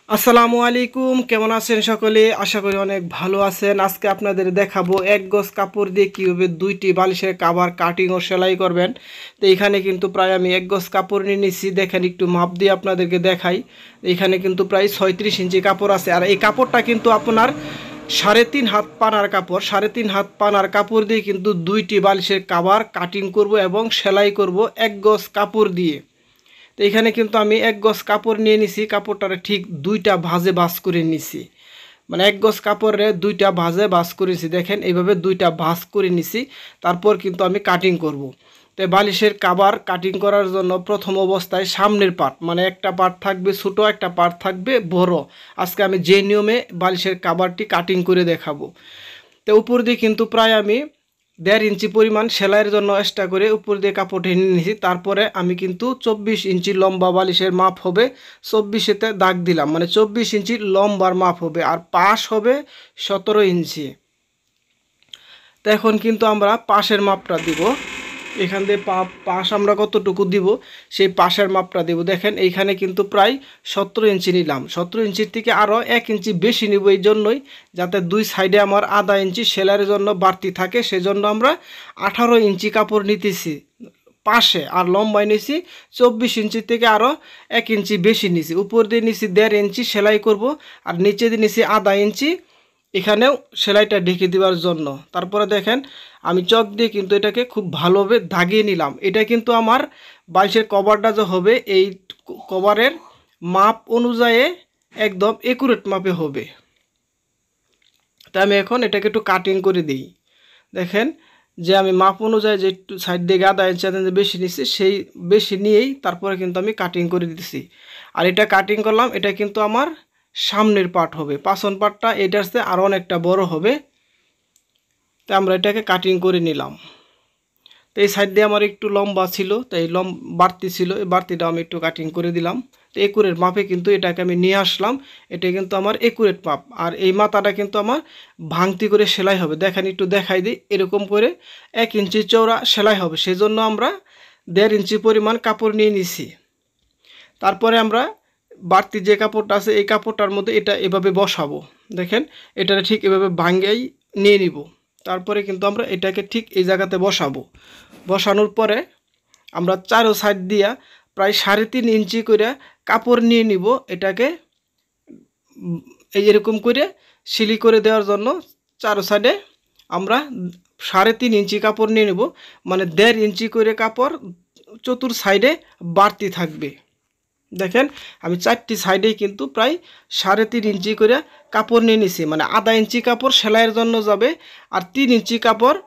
আসসালামু আলাইকুম, কেমন আছেন সকলে? আশা করি অনেক ভালো আছেন। আজকে আপনাদের দেখাবো এক গজ কাপড় দিয়ে কীভাবে দুইটি বালিশের কাভার কাটিং ও সেলাই করবেন। তো এখানে কিন্তু প্রায় আমি এক গজ কাপড় নিয়ে নিচ্ছি। দেখেন, একটু মাপ দিয়ে আপনাদেরকে দেখাই। এখানে কিন্তু প্রায় 36 ইঞ্চি কাপড় আছে। আর এই কাপড়টা কিন্তু আপনার 3.5 হাত পানার কাপড়। 3.5 হাত পানার কাপড় দিয়ে কিন্তু দুইটি বালিশের কাভার কাটিং করব এবং সেলাই করব এক গজ কাপড় দিয়ে। তো এখানে কিন্তু আমি এক গজ কাপড় নিয়ে নিছি। কাপড়টারে ঠিক দুইটা ভাঁজে ভাঁজ করে নিছি, মানে এক গজ কাপড়ে দুইটা ভাঁজে ভাঁজ করেছি। দেখেন, এইভাবে দুইটা ভাঁজ করে নিছি। তারপর কিন্তু আমি কাটিং করব। তো বালিশের কাভার কাটিং করার জন্য প্রথম অবস্থায় সামনের পার্ট, মানে একটা পার্ট থাকবে ছোটো, একটা পার্ট থাকবে বড়। আজকে আমি যে নিয়মে বালিশের কাভারটি কাটিং করে দেখাবো। তো উপর দিয়ে কিন্তু প্রায় আমি 1.5 ইঞ্চি পরিমাণ সেলাইয়ের জন্য এক্সট্রা করে উপর দিয়ে কাপড় টেনে নিয়েছি। তারপরে আমি কিন্তু 24 ইঞ্চি লম্বা বালিশের মাপ হবে, 24-এতে দাগ দিলাম, মানে 24 ইঞ্চি লম্বার মাপ হবে, আর পাশ হবে 17 ইঞ্চি। তো এখন কিন্তু আমরা পাশের মাপটা দিব। এখান দিয়ে পাশ আমরা কতটুকু দিব সেই পাশের মাপটা দেব। দেখেন, এইখানে কিন্তু প্রায় 17 ইঞ্চি নিলাম। 17 ইঞ্চির থেকে আরও 1 ইঞ্চি বেশি নিব, এই জন্যই যাতে দুই সাইডে আমার আধা ইঞ্চি সেলাইয়ের জন্য বাড়তি থাকে। সেজন্য আমরা 18 ইঞ্চি কাপড় নিতেছি পাশে, আর লম্বায় নিছি 24 ইঞ্চি থেকে আরও 1 ইঞ্চি বেশি নিছি। উপর দিয়ে নিছি 1.5 ইঞ্চি সেলাই করব, আর নিচে দিয়ে নিছি আধা ইঞ্চি এখানেও সেলাইটা ঢেকে দেওয়ার জন্য। তারপরে দেখেন, আমি চক দিয়ে কিন্তু এটাকে খুব ভালোভাবে দাগিয়ে নিলাম। এটা কিন্তু আমার বালিশের কভারটা যে হবে, এই কভারের মাপ অনুযায়ী একদম একুরেট মাপে হবে। তাই আমি এখন এটাকে একটু কাটিং করে দিই। দেখেন যে আমি মাপ অনুযায়ী যে একটু সাইড দিকে আধা ইঞ্চি বেশি নিচ্ছি, সেই বেশি নিয়েই তারপরে কিন্তু আমি কাটিং করে দিতেছি। আর এটা কাটিং করলাম, এটা কিন্তু আমার সামনের পার্ট হবে। পাছন পার্টটা এটার চেয়ে আরও অনেকটা বড় হবে। তো আমরা এটাকে কাটিং করে নিলাম। তো এই সাইড দিয়ে আমার একটু লম্বা ছিল, তাই বাড়তি ছিল, এই বাড়তিটা আমি একটু কাটিং করে দিলাম। তো একুরেট মাপে কিন্তু এটাকে আমি নিয়ে আসলাম। এটা কিন্তু আমার একুরেট মাপ। আর এই মাথাটা কিন্তু আমার ভাঙতি করে সেলাই হবে। দেখেন, একটু দেখাই দিই। এরকম করে 1 ইঞ্চি চওড়া সেলাই হবে। সেজন্য আমরা 1.5 ইঞ্চি পরিমাণ কাপড় নিয়ে নিছি। তারপরে আমরা বাড়তি যে কাপড়টা আছে এই কাপড়টার মধ্যে এটা এভাবে বসাবো। দেখেন, এটা ঠিক এভাবে ভাঙেই নিয়ে নিব। তারপরে কিন্তু আমরা এটাকে ঠিক এই জায়গাতে বসাবো। বসানোর পরে আমরা চারো সাইড দিয়া প্রায় 3.5 ইঞ্চি করে কাপড় নিয়ে নিব। এটাকে এই এরকম করে সিলি করে দেওয়ার জন্য চারো সাইডে আমরা 3.5 ইঞ্চি কাপড় নিয়ে নেব, মানে 1.5 ইঞ্চি করে কাপড় চতুর সাইডে বাড়তি থাকবে। দেখেন, আমি 4টি সাইডেই কিন্তু প্রায় 3.5 ইঞ্চি করে কাপড় নিয়ে নিছি, মানে আধা ইঞ্চি কাপড় সেলাইয়ের জন্য যাবে, আর 3 ইঞ্চি কাপড়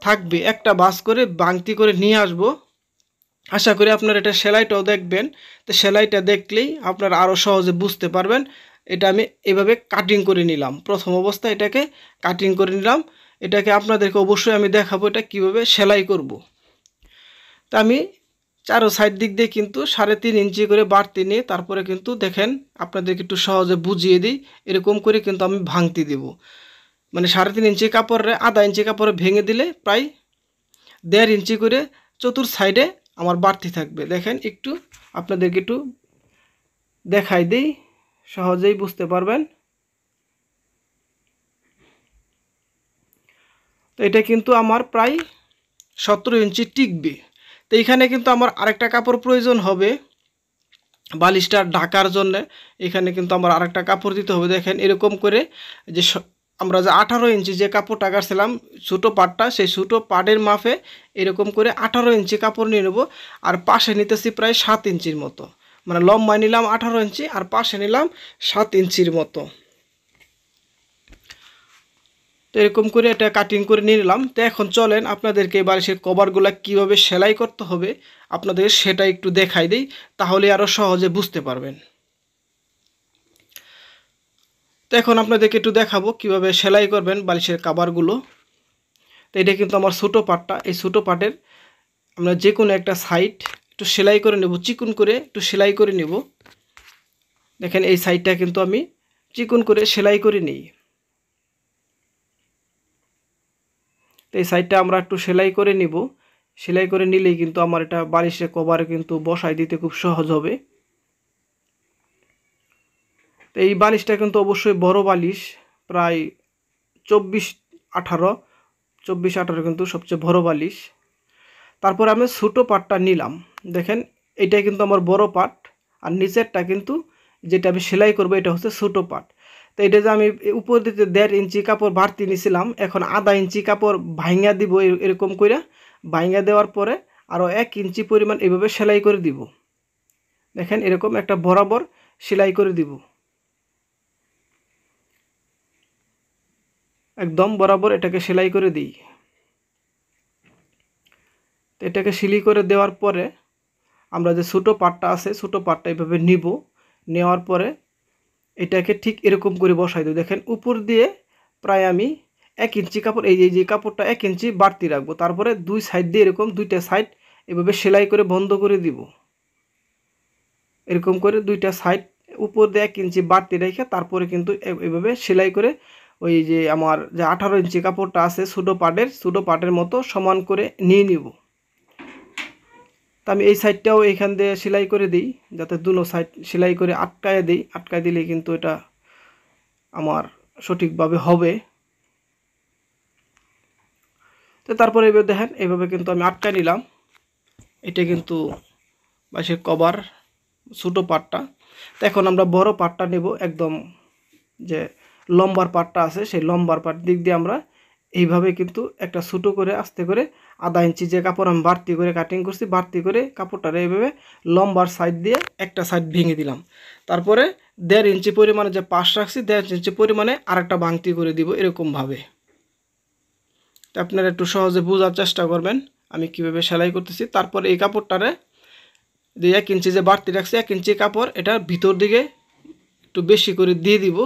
থাকবে। একটা বাস করে ভাঙতি করে নিয়ে আসব। আশা করি আপনারা এটা সেলাইটাও দেখবেন। তো সেলাইটা দেখলেই আপনারা আরও সহজে বুঝতে পারবেন। এটা আমি এভাবে কাটিং করে নিলাম। প্রথম অবস্থায় এটাকে কাটিং করে নিলাম। এটাকে আপনাদেরকে অবশ্যই আমি দেখাবো এটা কিভাবে সেলাই করব। তা আমি চারো সাইড দিক দিয়ে কিন্তু 3.5 ইঞ্চি করে বাড়তি নিয়ে তারপরে কিন্তু দেখেন, আপনাদেরকে একটু সহজে বুঝিয়ে দিই। এরকম করে কিন্তু আমি ভাঙতি দেব, মানে 3.5 ইঞ্চি কাপড়ে আধা ইঞ্চি কাপড়ে ভেঙে দিলে প্রায় 1.5 ইঞ্চি করে চতুর সাইডে আমার বাড়তি থাকবে। দেখেন, একটু আপনাদেরকে একটু দেখাই দিই, সহজেই বুঝতে পারবেন। তো এটা কিন্তু আমার প্রায় 17 ইঞ্চি টিকবে। তো এইখানে কিন্তু আমার আরেকটা কাপড় প্রয়োজন হবে বালিশটা ঢাকার জন্য। এখানে কিন্তু আমার আরেকটা কাপড় দিতে হবে। দেখেন, এরকম করে যে আমরা যে 18 ইঞ্চি যে কাপড়টা কাটছিলাম ছোটো পাটটা, সেই ছোটো পাটের মাপে এরকম করে 18 ইঞ্চি কাপড় নিয়ে নেব। আর পাশে নিতেছি প্রায় 7 ইঞ্চির মতো, মানে লম্বায় নিলাম 18 ইঞ্চি আর পাশে নিলাম 7 ইঞ্চির মতো। তো এরকম করে এটা কাটিং করে নিয়ে নিলাম। তো এখন চলেন আপনাদেরকে এই বালিশের কভারগুলো কীভাবে সেলাই করতে হবে আপনাদের সেটা একটু দেখাই দিই, তাহলে আরও সহজে বুঝতে পারবেন। তো এখন আপনাদেরকে একটু দেখাবো কিভাবে সেলাই করবেন বালিশের কভারগুলো। তো এটা কিন্তু আমার ছোটো পাটটা, এই ছোটো পাটের আমরা যে কোনো একটা সাইড একটু সেলাই করে নেব, চিকন করে একটু সেলাই করে নেব। দেখেন, এই সাইডটা কিন্তু আমি চিকন করে সেলাই করে নিই। তো এই সাইডটা আমরা একটু সেলাই করে নিব। সেলাই করে নিলেই কিন্তু আমার এটা বালিশের কভারে কিন্তু বসাই দিতে খুব সহজ হবে। তো এই বালিশটা কিন্তু অবশ্যই বড় বালিশ, প্রায় 24-18 24-18 কিন্তু সবচেয়ে বড় বালিশ। তারপর আমি ছোটো পাটটা নিলাম, দেখেন এটাই কিন্তু আমার বড় পাট, আর নিচেরটা কিন্তু যেটা আমি সেলাই করব এটা হচ্ছে ছোটো পাট। তো এটা যে আমি উপর দিতে 1.5 ইঞ্চি কাপড় বাড়তি নিছিলাম, এখন আধা ইঞ্চি কাপড় ভাঙা দিব, এরকম করে ভাঙা দেওয়ার পরে আরও 1 ইঞ্চি পরিমাণ এভাবে সেলাই করে দিব। দেখেন এরকম একটা বরাবর সেলাই করে দিব, একদম বরাবর এটাকে সেলাই করে দিই। তো এটাকে সেলাই করে দেওয়ার পরে আমরা যে ছোটো পাটটা আছে ছোটো পাটটা এভাবে নিব, নেওয়ার পরে এটাকে ঠিক এরকম করে বসাই দেব। দেখেন উপর দিয়ে প্রায় আমি 1 ইঞ্চি কাপড়, এই যে কাপড়টা 1 ইঞ্চি বাড়তি রাখবো, তারপরে দুই সাইড দিয়ে এরকম দুইটা সাইড এভাবে সেলাই করে বন্ধ করে দিব। এরকম করে দুইটা সাইড উপর দিয়ে 1 ইঞ্চি বাড়তি রেখে তারপরে কিন্তু এভাবে সেলাই করে ওই যে আমার যে 18 ইঞ্চি কাপড়টা আছে ছোটো পাটের মতো সমান করে নিয়ে নিব। তো আমি এই সাইডটাও এইখান দিয়ে সেলাই করে দিই, যাতে দুনো সাইড সেলাই করে আটকায় দিই, আটকায় দিলে কিন্তু এটা আমার সঠিকভাবে হবে। তো তারপরে এবার দেখেন এইভাবে কিন্তু আমি আটকায় নিলাম। এটা কিন্তু বাঁশের কভার ছোটো পাটটা। তো এখন আমরা বড় পাটটা নেব, একদম যে লম্বার পাটটা আছে সেই লম্বার পাট দিক দিয়ে আমরা এইভাবে কিন্তু একটা ছোটো করে আস্তে করে আধা ইঞ্চি যে কাপড় আমি বাড়তি করে কাটিং করছি, বাড়তি করে কাপড়টারে এইভাবে লম্বার সাইড দিয়ে একটা সাইড ভেঙে দিলাম। তারপরে 1.5 ইঞ্চি পরিমাণে যে পাশ রাখছি 1.5 ইঞ্চি পরিমাণে আরেকটা ভাঙতি করে দিব এরকমভাবে। তো আপনারা একটু সহজে বোঝার চেষ্টা করবেন আমি কিভাবে সেলাই করতেছি। তারপরে এই কাপড়টারে 1 ইঞ্চি যে বাড়তি রাখছি 1 ইঞ্চি কাপড় এটার ভিতর দিকে একটু বেশি করে দিয়ে দিব।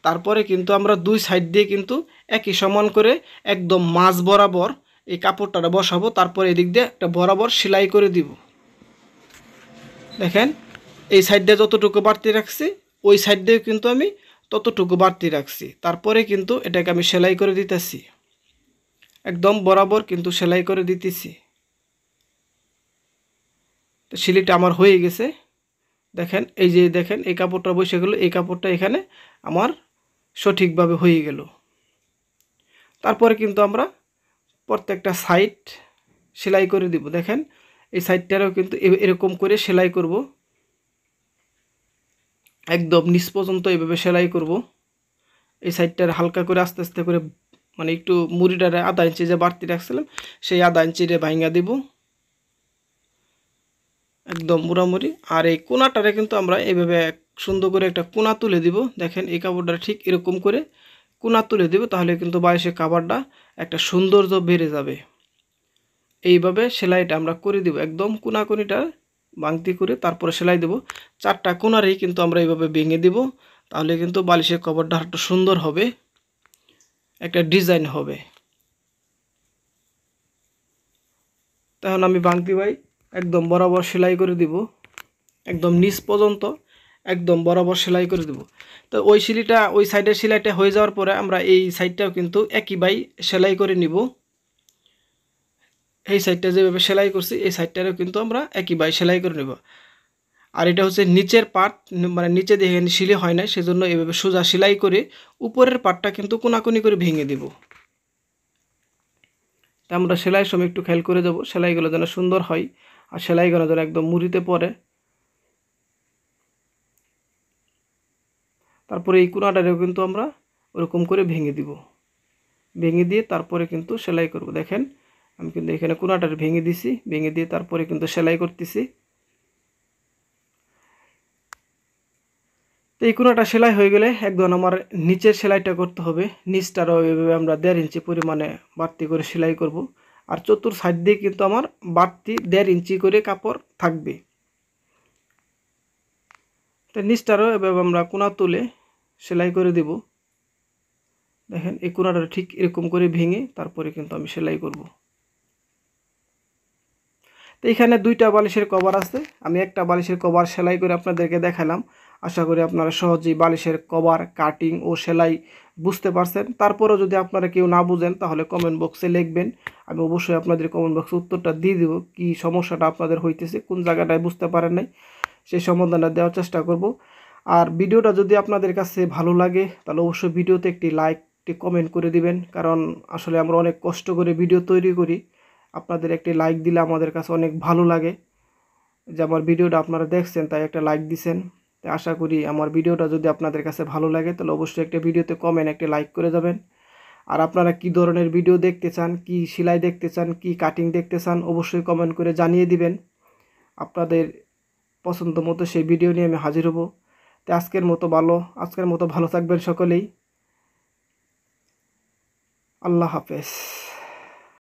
তারপরে কিন্তু আমরা দুই সাইড দিয়ে কিন্তু একই সমান করে একদম মাঝ বরাবর এই কাপড়টা বসাবো, তারপরে এদিক দিয়ে একটা বরাবর সেলাই করে দিব। দেখেন এই সাইড দিয়ে যতটুকু বাড়তি রাখছি ওই সাইড দিয়ে কিন্তু আমি ততটুকু বাড়তি রাখছি, তারপরে কিন্তু এটাকে আমি সেলাই করে দিতেছি, একদম বরাবর কিন্তু সেলাই করে দিতেছি। তো সেলাইটা আমার হয়ে গেছে। দেখেন এই যে দেখেন এই কাপড়টা বসে গেল, এই কাপড়টা এখানে আমার সঠিকভাবে হয়ে গেল। তারপরে কিন্তু আমরা প্রত্যেকটা সাইড সেলাই করে দিব। দেখেন এই সাইডটারও কিন্তু এরকম করে সেলাই করব, একদম নিচ পর্যন্ত এভাবে সেলাই করব। এই সাইডটার হালকা করে আস্তে আস্তে করে মানে একটু মুড়িটারে আধা ইঞ্চি যে বাড়তি রাখছিলাম সেই আধা ইঞ্চিরে ভাঙা দিব একদম মুড়ামুড়ি। আর এই কোনাটারে কিন্তু আমরা এইভাবে সুন্দর করে একটা কোনা তুলে দিব। দেখেন এই কাপড়টা ঠিক এরকম করে কোনা তুলে দিব, তাহলে কিন্তু বালিশের কাভারটা একটা সৌন্দর্য বেড়ে যাবে। এইভাবে সেলাইটা আমরা করে দিব, একদম কোনাকুনিটা ভাঙতি করে তারপরে সেলাই দেব। 4টা কোনারেই কিন্তু আমরা এইভাবে ভেঙে দিব, তাহলে কিন্তু বালিশের কভারটা একটু সুন্দর হবে, একটা ডিজাইন হবে। তখন আমি ভাঙতি ভাই একদম বরাবর সেলাই করে দিব, একদম নিচ পর্যন্ত একদম বরাবর সেলাই করে দেব। তো ওই সিলিটা ওই সাইডের সেলাইটা হয়ে যাওয়ার পরে আমরা এই সাইডটাও কিন্তু একই ভাই সেলাই করে নিব। এই সাইডটা যেভাবে সেলাই করছি এই সাইডটারও কিন্তু আমরা একই ভাই সেলাই করে নেব। আর এটা হচ্ছে নিচের পার্ট, মানে নিচে দিয়ে সিলে হয় না, সেজন্য এভাবে সোজা সেলাই করে উপরের পার্টটা কিন্তু কোনাকুনি করে ভেঙে দেব। তা আমরা সেলাই সময় একটু খেয়াল করে যাব সেলাইগুলো যেন সুন্দর হয় আর সেলাইগুলো যেন একদম মুড়িতে পড়ে। তারপরে এই কোনাটারেও কিন্তু আমরা ওরকম করে ভেঙে দিব, ভেঙে দিয়ে তারপরে কিন্তু সেলাই করব। দেখেন আমি কিন্তু এখানে কোনাটারে ভেঙে দিছি, ভেঙে দিয়ে তারপরে কিন্তু সেলাই করতেছি। তো এই কোনাটা সেলাই হয়ে গেলে একদম আমার নিচের সেলাইটা করতে হবে। নিচটারও এভাবে আমরা 1.5 ইঞ্চি পরিমাণে বাড়তি করে সেলাই করব। আর চতুর সাইড দিয়ে কিন্তু আমার বাড়তি 1.5 ইঞ্চি করে কাপড় থাকবে। তো নিচটারও এভাবে আমরা কোনা তুলে সেলাই করে দেব। দেখেন এই কোনাটা ঠিক এরকম করে ভেঙে তারপরে কিন্তু আমি সেলাই করব। তো এখানে 2টা বালিশের কভার আছে, আমি একটা বালিশের কভার সেলাই করে আপনাদেরকে দেখালাম। আশা করি আপনারা সহজেই বালিশের কভার কাটিং ও সেলাই বুঝতে পারছেন। তারপরেও যদি আপনারা কেউ না বুঝেন তাহলে কমেন্ট বক্সে লিখবেন, আমি অবশ্যই আপনাদের কমেন্ট বক্সে উত্তরটা দিয়ে দেব, কি সমস্যাটা আপনাদের হইতেছে, কোন জায়গাটায় বুঝতে পারেন নাই সেই সমাধানটা দেওয়ার চেষ্টা করব। আর ভিডিওটা যদি আপনাদের কাছে ভালো লাগে তাহলে অবশ্যই ভিডিওতে একটি লাইক, একটি কমেন্ট করে দিবেন, কারণ আসলে আমরা অনেক কষ্ট করে ভিডিও তৈরি করি। আপনাদের একটি লাইক দিলে আমাদের কাছে অনেক ভালো লাগে যে আমার ভিডিওটা আপনারা দেখছেন, তাই একটা লাইক দিছেন। তাই আশা করি আমার ভিডিওটা যদি আপনাদের কাছে ভালো লাগে তাহলে অবশ্যই একটা ভিডিওতে কমেন্ট, একটা লাইক করে যাবেন। আর আপনারা কি ধরনের ভিডিও দেখতে চান, কি সেলাই দেখতে চান, কি কাটিং দেখতে চান, অবশ্যই কমেন্ট করে জানিয়ে দিবেন। আপনাদের পছন্দ মতো সেই ভিডিও নিয়ে আমি হাজির হব। তো আজকের মতো ভালো থাকবেন সকলেই। আল্লাহ হাফেজ।